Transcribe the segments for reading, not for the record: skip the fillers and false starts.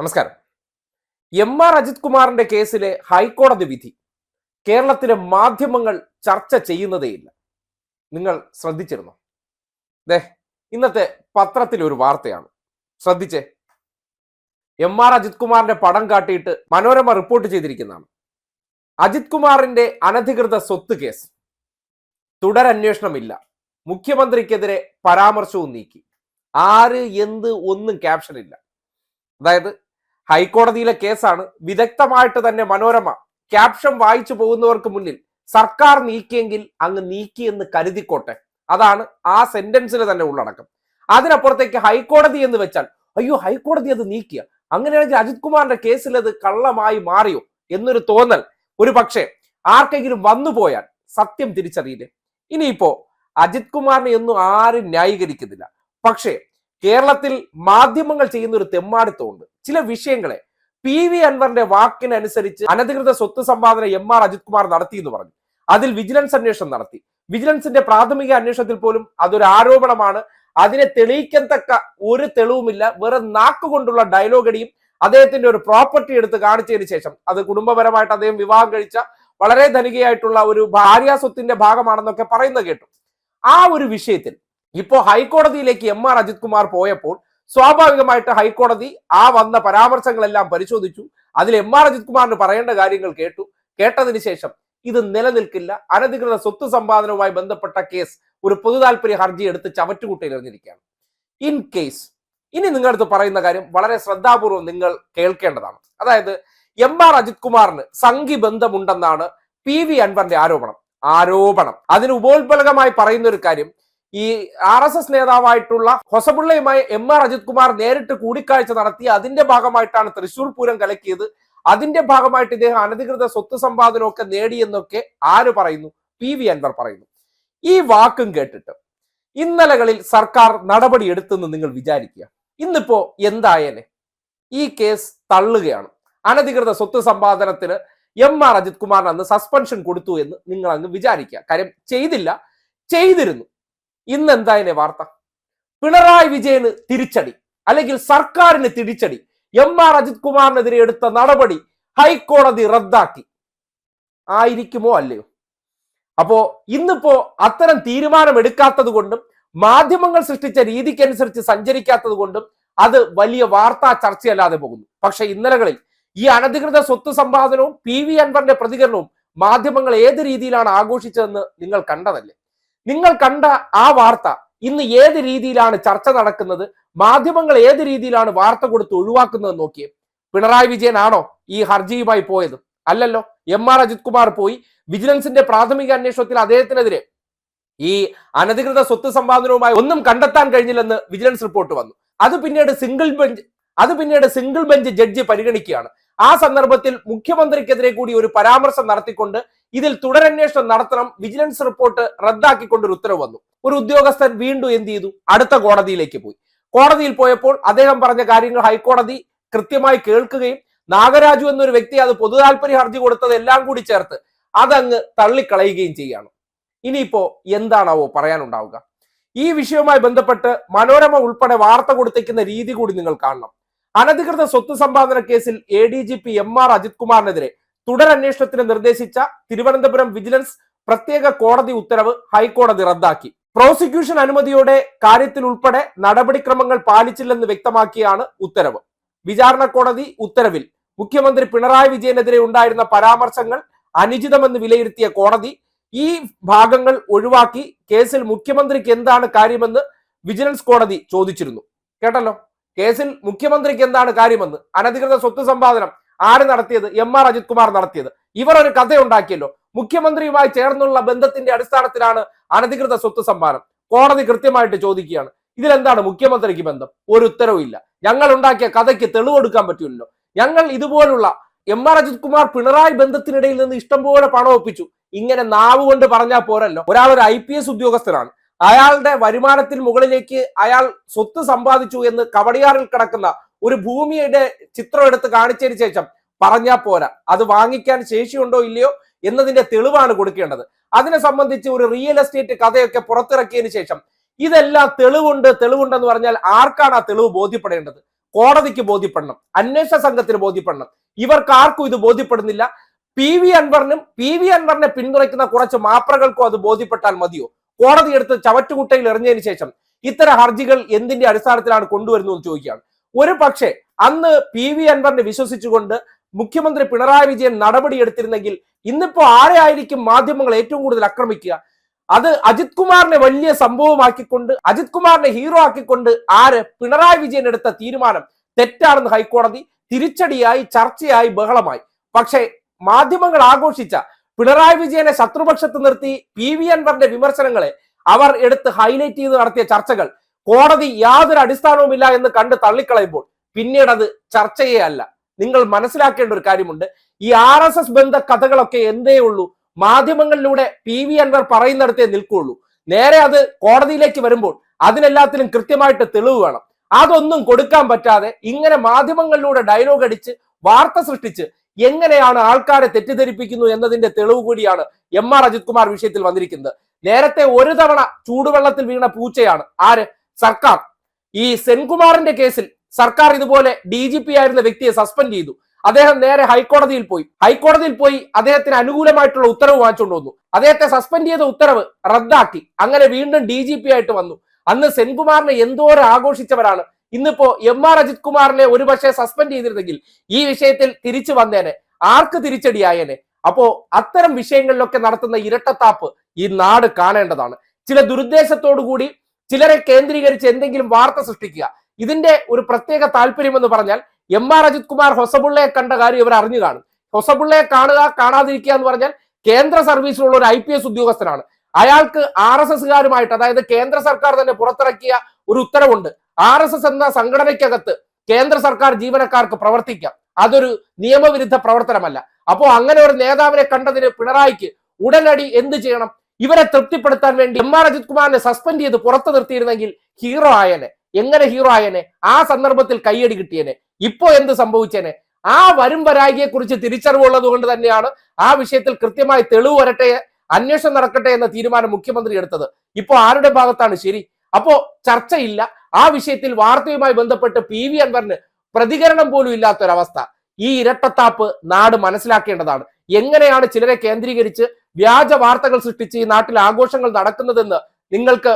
നമസ്കാരം. എം.ആർ. അജിത് കുമാറിന്റെ കേസിലെ ഹൈക്കോടതി വിധി കേരളത്തിലെ മാധ്യമങ്ങൾ ചർച്ച ചെയ്യുന്നതേയില്ല. നിങ്ങൾ ശ്രദ്ധിച്ചിരുന്നോ? ഇന്നത്തെ പത്രത്തിൽ ഒരു വാർത്തയാണ്, ശ്രദ്ധിച്ചേ. എം.ആർ. അജിത് കുമാറിന്റെ പടം കാട്ടിയിട്ട് മനോരമ റിപ്പോർട്ട് ചെയ്തിരിക്കുന്നതാണ്. അജിത് കുമാറിന്റെ അനധികൃത സ്വത്ത് കേസ് തുടരന്വേഷണമില്ല, മുഖ്യമന്ത്രിക്കെതിരെ പരാമർശവും നീക്കി. ആര് എന്ത് ഒന്നും ക്യാപ്ഷൻ ഇല്ല. അതായത് ഹൈക്കോടതിയിലെ കേസാണ്. വിദഗ്ധമായിട്ട് തന്നെ മനോരമ ക്യാപ്ഷൻ വായിച്ചു പോകുന്നവർക്ക് മുന്നിൽ സർക്കാർ നീക്കിയെങ്കിൽ അങ്ങ് നീക്കി എന്ന് കരുതിക്കോട്ടെ, അതാണ് ആ സെന്റൻസിന് തന്നെ ഉള്ളടക്കം. അതിനപ്പുറത്തേക്ക് ഹൈക്കോടതി എന്ന് വെച്ചാൽ അയ്യോ ഹൈക്കോടതി അത് നീക്കിയ, അങ്ങനെയാണെങ്കിൽ അജിത് കുമാറിന്റെ കേസിൽ അത് കള്ളമായി മാറിയോ എന്നൊരു തോന്നൽ ഒരു പക്ഷേ ആർക്കെങ്കിലും വന്നുപോയാൽ സത്യം തിരിച്ചറിയില്ലേ. ഇനിയിപ്പോ അജിത് കുമാറിനെ ഒന്നും ആരും ന്യായീകരിക്കുന്നില്ല. പക്ഷേ കേരളത്തിൽ മാധ്യമങ്ങൾ ചെയ്യുന്ന ഒരു തെമ്മാടിത്തമുണ്ട്. ചില വിഷയങ്ങളെ PV അൻവറിന്റെ വാക്കിനനുസരിച്ച് അനധികൃത സ്വത്ത് സമ്പാദന എം.ആർ. അജിത് കുമാർ നടത്തി എന്ന് പറഞ്ഞു. അതിൽ വിജിലൻസ് അന്വേഷണം നടത്തി. വിജിലൻസിന്റെ പ്രാഥമിക അന്വേഷണത്തിൽ പോലും അതൊരു ആരോപണമാണ്, അതിനെ തെളിയിക്കത്തക്ക ഒരു തെളിവുമില്ല, വെറും നാക്കുകൊണ്ടുള്ള ഡയലോഗടിയും അദ്ദേഹത്തിന്റെ ഒരു പ്രോപ്പർട്ടി എടുത്ത് കാണിച്ചതിന് ശേഷം അത് കുടുംബപരമായിട്ട് അദ്ദേഹം വിവാഹം കഴിച്ച വളരെ ധനികയായിട്ടുള്ള ഒരു ഭാര്യ സ്വത്തിന്റെ ഭാഗമാണെന്നൊക്കെ പറയുന്നത് കേട്ടു. ആ ഒരു വിഷയത്തിൽ ഇപ്പോ ഹൈക്കോടതിയിലേക്ക് എം.ആർ. അജിത് കുമാർ പോയപ്പോൾ സ്വാഭാവികമായിട്ട് ഹൈക്കോടതി ആ വന്ന പരാമർശങ്ങളെല്ലാം പരിശോധിച്ചു. അതിൽ എം.ആർ. അജിത് കുമാറിന് പറയേണ്ട കാര്യങ്ങൾ കേട്ടതിന് ശേഷം ഇത് നിലനിൽക്കില്ല, അനധികൃത സ്വത്ത് സമ്പാദനവുമായി ബന്ധപ്പെട്ട കേസ് ഒരു പൊതു താല്പര്യ ഹർജി എടുത്ത് ചവറ്റുകുട്ടയിൽ എറിഞ്ഞിരിക്കുകയാണ്. ഇൻ കേസ് ഇനി നിങ്ങളടുത്ത് പറയുന്ന കാര്യം വളരെ ശ്രദ്ധാപൂർവം നിങ്ങൾ കേൾക്കേണ്ടതാണ്. അതായത് എം.ആർ. അജിത് കുമാറിന് സംഘി ബന്ധമുണ്ടെന്നാണ് PV അൻവറിന്റെ ആരോപണം. അതിന് ഉപോത്ബലകമായി പറയുന്ന ഒരു കാര്യം, ഈ RSS നേതാവായിട്ടുള്ള ഹൊസബുള്ളയുമായി എം.ആർ. അജിത് കുമാർ നേരിട്ട് കൂടിക്കാഴ്ച നടത്തി. അതിന്റെ ഭാഗമായിട്ടാണ് തൃശൂർ പൂരം കലക്കിയത്. അതിന്റെ ഭാഗമായിട്ട് ഇദ്ദേഹം അനധികൃത സ്വത്ത് സമ്പാദനമൊക്കെ നേടിയെന്നൊക്കെ ആര് പറയുന്നു? PV അൻവർ പറയുന്നു. ഈ വാക്കും കേട്ടിട്ട് ഇന്നലകളിൽ സർക്കാർ നടപടി എടുത്തെന്ന് നിങ്ങൾ വിചാരിക്കുക. ഇന്നിപ്പോ എന്തായേനെ? ഈ കേസ് തള്ളുകയാണ്. അനധികൃത സ്വത്ത് സമ്പാദനത്തിന് എം.ആർ. അജിത് കുമാറിന് അന്ന് സസ്പെൻഷൻ കൊടുത്തു എന്ന് നിങ്ങൾ അങ്ങ് വിചാരിക്കുക. കാര്യം ചെയ്തിരുന്നു. ഇന്ന് എന്തായനെ വാർത്ത? പിണറായി വിജയന് തിരിച്ചടി, അല്ലെങ്കിൽ സർക്കാരിന് തിരിച്ചടി. എം.ആർ. അജിത് കുമാറിനെതിരെ എടുത്ത നടപടി ഹൈക്കോടതി റദ്ദാക്കി. ആയിരിക്കുമോ അല്ലയോ? അപ്പോ ഇന്നിപ്പോ അത്തരം തീരുമാനം എടുക്കാത്തത് കൊണ്ടും മാധ്യമങ്ങൾ സൃഷ്ടിച്ച രീതിക്കനുസരിച്ച് സഞ്ചരിക്കാത്തത് കൊണ്ടും അത് വലിയ വാർത്താ ചർച്ചയല്ലാതെ പോകുന്നു. പക്ഷെ ഇന്നലകളിൽ ഈ അനധികൃത സ്വത്ത് സമ്പാദനവും PV അൻവറിന്റെ പ്രതികരണവും മാധ്യമങ്ങൾ ഏത് രീതിയിലാണ് ആഘോഷിച്ചതെന്ന് നിങ്ങൾ കണ്ടതല്ലേ? നിങ്ങൾ കണ്ട ആ വാർത്ത ഇന്ന് ഏത് രീതിയിലാണ് ചർച്ച നടക്കുന്നത്, മാധ്യമങ്ങൾ ഏത് രീതിയിലാണ് വാർത്ത കൊടുത്ത് ഒഴിവാക്കുന്നത് നോക്കിയേ. പിണറായി വിജയൻ ആണോ ഈ ഹർജിയുമായി പോയത്? അല്ലല്ലോ. എം.ആർ. അജിത് കുമാർ പോയി. വിജിലൻസിന്റെ പ്രാഥമിക അന്വേഷണത്തിൽ അദ്ദേഹത്തിനെതിരെ ഈ അനധികൃത സ്വത്ത് സമ്പാദനവുമായി ഒന്നും കണ്ടെത്താൻ കഴിഞ്ഞില്ലെന്ന് വിജിലൻസ് റിപ്പോർട്ട് വന്നു. അത് പിന്നീട് സിംഗിൾ ബെഞ്ച് ജഡ്ജി പരിഗണിക്കുകയാണ്. ആ സന്ദർഭത്തിൽ മുഖ്യമന്ത്രിക്കെതിരെ കൂടി ഒരു പരാമർശം നടത്തിക്കൊണ്ട് ഇതിൽ തുടരന്വേഷണം നടത്തണം, വിജിലൻസ് റിപ്പോർട്ട് റദ്ദാക്കിക്കൊണ്ടൊരു ഉത്തരവ് വന്നു. ഒരു ഉദ്യോഗസ്ഥൻ വീണ്ടും എന്ത് ചെയ്തു? അടുത്ത കോടതിയിലേക്ക് പോയി. കോടതിയിൽ പോയപ്പോൾ അദ്ദേഹം പറഞ്ഞ കാര്യങ്ങൾ ഹൈക്കോടതി കൃത്യമായി കേൾക്കുകയും നാഗരാജു എന്നൊരു വ്യക്തി അത് പൊതു താല്പര്യ ഹർജി കൊടുത്തത് എല്ലാം കൂടി ചേർത്ത് അതങ്ങ് തള്ളിക്കളയുകയും ചെയ്യാണ്. ഇനിയിപ്പോ എന്താണാവോ പറയാനുണ്ടാവുക? ഈ വിഷയവുമായി ബന്ധപ്പെട്ട് മനോരമ ഉൾപ്പെടെ വാർത്ത കൊടുത്തേക്കുന്ന രീതി കൂടി നിങ്ങൾ കാണണം. അനധികൃത സ്വത്ത് സമ്പാദന കേസിൽ ADGP എം.ആർ. അജിത് കുമാറിനെതിരെ തുടരന്വേഷണത്തിന് നിർദ്ദേശിച്ച തിരുവനന്തപുരം വിജിലൻസ് പ്രത്യേക കോടതി ഉത്തരവ് ഹൈക്കോടതി റദ്ദാക്കി. പ്രോസിക്യൂഷൻ അനുമതിയോടെ കാര്യത്തിൽ ഉൾപ്പെടെ നടപടിക്രമങ്ങൾ പാലിച്ചില്ലെന്ന് വ്യക്തമാക്കിയാണ് ഉത്തരവ്. വിചാരണ കോടതി ഉത്തരവിൽ മുഖ്യമന്ത്രി പിണറായി വിജയനെതിരെ ഉണ്ടായിരുന്ന പരാമർശങ്ങൾ അനുചിതമെന്ന് വിലയിരുത്തിയ കോടതി ഈ ഭാഗങ്ങൾ ഒഴിവാക്കി കേസിൽ മുഖ്യമന്ത്രിക്ക് എന്താണ് കാര്യമെന്ന് വിജിലൻസ് കോടതി ചോദിച്ചിരുന്നു. കേട്ടല്ലോ, കേസിൽ മുഖ്യമന്ത്രിക്ക് എന്താണ് കാര്യമെന്ന്. അനധികൃത സ്വത്ത് സമ്പാദനം ആര് നടത്തിയത്? എം.ആർ. അജിത് കുമാർ നടത്തിയത്. ഇവർ ഒരു കഥയുണ്ടാക്കിയല്ലോ. മുഖ്യമന്ത്രിയുമായി ചേർന്നുള്ള ബന്ധത്തിന്റെ അടിസ്ഥാനത്തിലാണ് അനധികൃത സ്വത്ത് സമ്പാദനം. കോടതി കൃത്യമായിട്ട് ചോദിക്കുകയാണ്, ഇതിലെന്താണ് മുഖ്യമന്ത്രിക്ക് ബന്ധം? ഒരു ഉത്തരവും ഇല്ല. ഞങ്ങൾ ഉണ്ടാക്കിയ കഥയ്ക്ക് തെളിവെടുക്കാൻ പറ്റില്ലല്ലോ. ഞങ്ങൾ ഇതുപോലുള്ള എം.ആർ. അജിത് കുമാർ പിണറായി ബന്ധത്തിനിടയിൽ നിന്ന് ഇഷ്ടംപോലെ പണം ഒപ്പിച്ചു. ഇങ്ങനെ നാവ് കൊണ്ട് പറഞ്ഞാൽ പോരല്ലോ. ഒരാൾ ഒരു IPS ഉദ്യോഗസ്ഥനാണ്. അയാളുടെ വരുമാനത്തിന് മുകളിലേക്ക് അയാൾ സ്വത്ത് സമ്പാദിച്ചു എന്ന് കവടിയാറിൽ കിടക്കുന്ന ഒരു ഭൂമിയുടെ ചിത്രം എടുത്ത് കാണിച്ചതിന് ശേഷം പറഞ്ഞാൽ പോരാ. അത് വാങ്ങിക്കാൻ ശേഷിയുണ്ടോ ഇല്ലയോ എന്നതിന്റെ തെളിവാണ് കൊടുക്കേണ്ടത്. അതിനെ സംബന്ധിച്ച് ഒരു റിയൽ എസ്റ്റേറ്റ് കഥയൊക്കെ പുറത്തിറക്കിയതിനു ശേഷം ഇതെല്ലാം തെളിവുണ്ടെന്ന് പറഞ്ഞാൽ ആർക്കാണ് ആ തെളിവ് ബോധ്യപ്പെടേണ്ടത്? കോടതിക്ക് ബോധ്യപ്പെടണം, അന്വേഷണ സംഘത്തിന് ബോധ്യപ്പെടണം. ഇവർക്ക് ആർക്കും ഇത് ബോധ്യപ്പെടുന്നില്ല. പി വി അൻവറിനെ പിന്തുണയ്ക്കുന്ന കുറച്ച് മാപ്രകൾക്കും അത് ബോധ്യപ്പെട്ടാൽ മതിയോ? കോടതി എടുത്ത് ചവറ്റുകുട്ടയിൽ എറിഞ്ഞതിന് ശേഷം ഇത്തരം ഹർജികൾ എന്തിന്റെ അടിസ്ഥാനത്തിലാണ് കൊണ്ടുവരുന്നത് എന്ന് ചോദിക്കുകയാണ്. ഒരു പക്ഷേ അന്ന് പി വി അൻവറിനെ വിശ്വസിച്ചുകൊണ്ട് മുഖ്യമന്ത്രി പിണറായി വിജയൻ നടപടിയെടുത്തിരുന്നെങ്കിൽ ഇന്നിപ്പോ ആരെ ആയിരിക്കും മാധ്യമങ്ങൾ ഏറ്റവും കൂടുതൽ ആക്രമിക്കുക? അത് അജിത് കുമാറിനെ വലിയ സംഭവമാക്കിക്കൊണ്ട്, അജിത് കുമാറിനെ ഹീറോ ആക്കിക്കൊണ്ട് പിണറായി വിജയൻ എടുത്ത തീരുമാനം തെറ്റാണെന്ന് ഹൈക്കോടതി തിരിച്ചടിയായി, ചർച്ചയായി, ബഹളമായി. പക്ഷേ മാധ്യമങ്ങൾ ആഘോഷിച്ച പിണറായി വിജയനെ ശത്രുപക്ഷത്ത് നിർത്തി പി വി അൻവറിന്റെ വിമർശനങ്ങളെ അവർ എടുത്ത് ഹൈലൈറ്റ് ചെയ്ത് നടത്തിയ ചർച്ചകൾ കോടതി യാതൊരു അടിസ്ഥാനവുമില്ല എന്ന് കണ്ട് തള്ളിക്കളയുമ്പോൾ പിന്നീട് അത് ചർച്ചയേ അല്ല. നിങ്ങൾ മനസ്സിലാക്കേണ്ട ഒരു കാര്യമുണ്ട്, ഈ RSS ബന്ധ കഥകളൊക്കെ എന്തേ ഉള്ളൂ, മാധ്യമങ്ങളിലൂടെ പി വി അൻവർ പറയുന്നിടത്തേ നിൽക്കുള്ളൂ. നേരെ അത് കോടതിയിലേക്ക് വരുമ്പോൾ അതിനെല്ലാത്തിനും കൃത്യമായിട്ട് തെളിവ് വേണം. അതൊന്നും കൊടുക്കാൻ പറ്റാതെ ഇങ്ങനെ മാധ്യമങ്ങളിലൂടെ ഡയലോഗ് അടിച്ച് വാർത്ത സൃഷ്ടിച്ച് എങ്ങനെയാണ് ആൾക്കാരെ തെറ്റിദ്ധരിപ്പിക്കുന്നു എന്നതിന്റെ തെളിവ് കൂടിയാണ് MR അജിത് കുമാർ വിഷയത്തിൽ വന്നിരിക്കുന്നത്. നേരത്തെ ഒരു തവണ ചൂടുവെള്ളത്തിൽ വീണ പൂച്ചയാണ് സർക്കാർ. ഈ സെൻകുമാറിന്റെ കേസിൽ സർക്കാർ ഇതുപോലെ DGP ആയിരുന്ന വ്യക്തിയെ സസ്പെൻഡ് ചെയ്തു. അദ്ദേഹം നേരെ ഹൈക്കോടതിയിൽ പോയി അദ്ദേഹത്തിന് അനുകൂലമായിട്ടുള്ള ഉത്തരവ് വാങ്ങിച്ചുകൊണ്ട് വന്നു. അദ്ദേഹത്തെ സസ്പെൻഡ് ചെയ്ത ഉത്തരവ് റദ്ദാക്കി. അങ്ങനെ വീണ്ടും DGP ആയിട്ട് വന്നു. അന്ന് സെൻകുമാറിനെ എന്തോരം ആഘോഷിച്ചവരാണ്. ഇന്നിപ്പോ MR അജിത് കുമാറിനെ ഒരുപക്ഷെ സസ്പെൻഡ് ചെയ്തിരുന്നെങ്കിൽ ഈ വിഷയത്തിൽ തിരിച്ചു വന്നേനെ, ആർക്ക് തിരിച്ചടിയായേനെ. അപ്പോ അത്തരം വിഷയങ്ങളിലൊക്കെ നടത്തുന്ന ഇരട്ടത്താപ്പ് ഈ നാട് കാണേണ്ടതാണ്. ചില ദുരുദ്ദേശത്തോടു കൂടി ചിലരെ കേന്ദ്രീകരിച്ച് എന്തെങ്കിലും വാർത്ത സൃഷ്ടിക്കുക, ഇതിന്റെ ഒരു പ്രത്യേക താല്പര്യം എന്ന് പറഞ്ഞാൽ MR അജിത് കുമാർ ഹൊസബുള്ളയെ കണ്ട കാര്യം ഇവർ അറിഞ്ഞു കാണും. ഹൊസബുള്ളയെ കാണുക, കാണാതിരിക്കുക എന്ന് പറഞ്ഞാൽ കേന്ദ്ര സർവീസിലുള്ള ഒരു IPS ഉദ്യോഗസ്ഥനാണ്. അയാൾക്ക് RSSകാരുമായിട്ട്, അതായത് കേന്ദ്ര സർക്കാർ തന്നെ പുറത്തിറക്കിയ ഒരു ഉത്തരവുണ്ട്, RSS എന്ന സംഘടനയ്ക്കകത്ത് കേന്ദ്ര സർക്കാർ ജീവനക്കാർക്ക് പ്രവർത്തിക്കാം. അതൊരു നിയമവിരുദ്ധ പ്രവർത്തനമല്ല. അപ്പോ അങ്ങനെ ഒരു നേതാവിനെ കണ്ടതിന് പിണറായിക്ക് ഉടനടി എന്ത് ചെയ്യണം? ഇവരെ തൃപ്തിപ്പെടുത്താൻ വേണ്ടി MR അജിത് കുമാറിനെ സസ്പെൻഡ് ചെയ്ത് പുറത്തു നിർത്തിയിരുന്നെങ്കിൽ ഹീറോ ആയനെ. എങ്ങനെ ഹീറോ ആയനെ? ആ സന്ദർഭത്തിൽ കയ്യടി കിട്ടിയനെ. ഇപ്പോ എന്ത് സംഭവിച്ചേനെ? ആ വരും വരായികയെ കുറിച്ച് തിരിച്ചറിവുള്ളത് കൊണ്ട് തന്നെയാണ് ആ വിഷയത്തിൽ കൃത്യമായി തെളിവ് വരട്ടെ, അന്വേഷണം നടക്കട്ടെ എന്ന തീരുമാനം മുഖ്യമന്ത്രി എടുത്തത്. ഇപ്പോ ആരുടെ ഭാഗത്താണ് ശരി? അപ്പോ ചർച്ചയില്ല. ആ വിഷയത്തിൽ വാർത്തയുമായി ബന്ധപ്പെട്ട് പി വി അൻവറിന് പ്രതികരണം പോലും ഇല്ലാത്തൊരവസ്ഥ. ഈ ഇരട്ടത്താപ്പ് നാട് മനസ്സിലാക്കേണ്ടതാണ്. എങ്ങനെയാണ് ചിലരെ കേന്ദ്രീകരിച്ച് വ്യാജ വാർത്തകൾ സൃഷ്ടിച്ച് ഈ നാട്ടിൽ ആഘോഷങ്ങൾ നടക്കുന്നതെന്ന് നിങ്ങൾക്ക്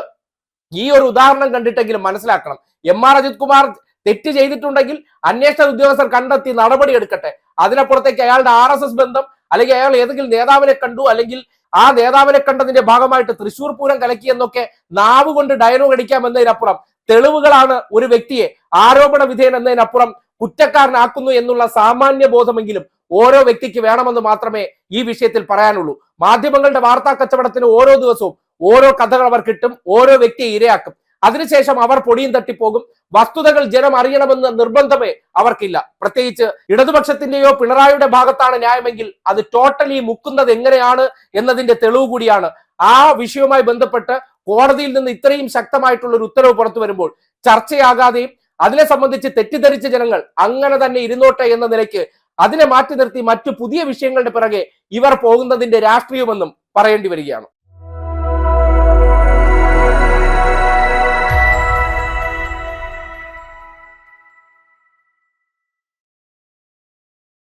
ഈ ഒരു ഉദാഹരണം കണ്ടിട്ടെങ്കിലും മനസ്സിലാക്കണം. MR അജിത് കുമാർ തെറ്റ് ചെയ്തിട്ടുണ്ടെങ്കിൽ അന്വേഷണ ഉദ്യോഗസ്ഥർ കണ്ടെത്തി നടപടി എടുക്കട്ടെ. അതിനപ്പുറത്തേക്ക് അയാളുടെ RSS ബന്ധം, അല്ലെങ്കിൽ അയാൾ ഏതെങ്കിലും നേതാവിനെ കണ്ടു, അല്ലെങ്കിൽ ആ നേതാവിനെ കണ്ടതിന്റെ ഭാഗമായിട്ട് തൃശൂർ പൂരം കലക്കി എന്നൊക്കെ നാവ് കൊണ്ട് ഡയലോഗ് അടിക്കാം എന്നതിനപ്പുറം തെളിവുകളാണ് ഒരു വ്യക്തിയെ ആരോപണ വിധേയൻ എന്നതിനപ്പുറം കുറ്റക്കാരനാക്കുന്നു എന്നുള്ള സാമാന്യ ബോധമെങ്കിലും ഓരോ വ്യക്തിക്ക് വേണമെന്ന് മാത്രമേ ഈ വിഷയത്തിൽ പറയാനുള്ളൂ. മാധ്യമങ്ങളുടെ വാർത്താ കച്ചവടത്തിന് ഓരോ ദിവസവും ഓരോ കഥകൾ അവർ കിട്ടും, ഓരോ വ്യക്തിയെ ഇരയാക്കും. അതിനുശേഷം അവർ പൊടിയും തട്ടിപ്പോകും. വസ്തുതകൾ ജനം അറിയണമെന്ന് നിർബന്ധമേ അവർക്കില്ല. പ്രത്യേകിച്ച് ഇടതുപക്ഷത്തിന്റെയോ പിണറായിയുടെ ഭാഗത്താണ് ന്യായമെങ്കിൽ അത് ടോട്ടലി മുക്കുന്നത് എങ്ങനെയാണ് എന്നതിന്റെ തെളിവ് കൂടിയാണ്. ആ വിഷയവുമായി ബന്ധപ്പെട്ട് കോടതിയിൽ നിന്ന് ഇത്രയും ശക്തമായിട്ടുള്ള ഒരു ഉത്തരവ് പുറത്തു വരുമ്പോൾ ചർച്ചയാകാതെയും അതിനെ സംബന്ധിച്ച് തെറ്റിദ്ധരിച്ച ജനങ്ങൾ അങ്ങനെ തന്നെ ഇരുന്നോട്ടെ എന്ന നിലയ്ക്ക് അതിനെ മാറ്റി നിർത്തി മറ്റു പുതിയ വിഷയങ്ങളുടെ പിറകെ ഇവർ പോകുന്നതിന്റെ രാഷ്ട്രീയമെന്നും പറയേണ്ടി വരികയാണ്.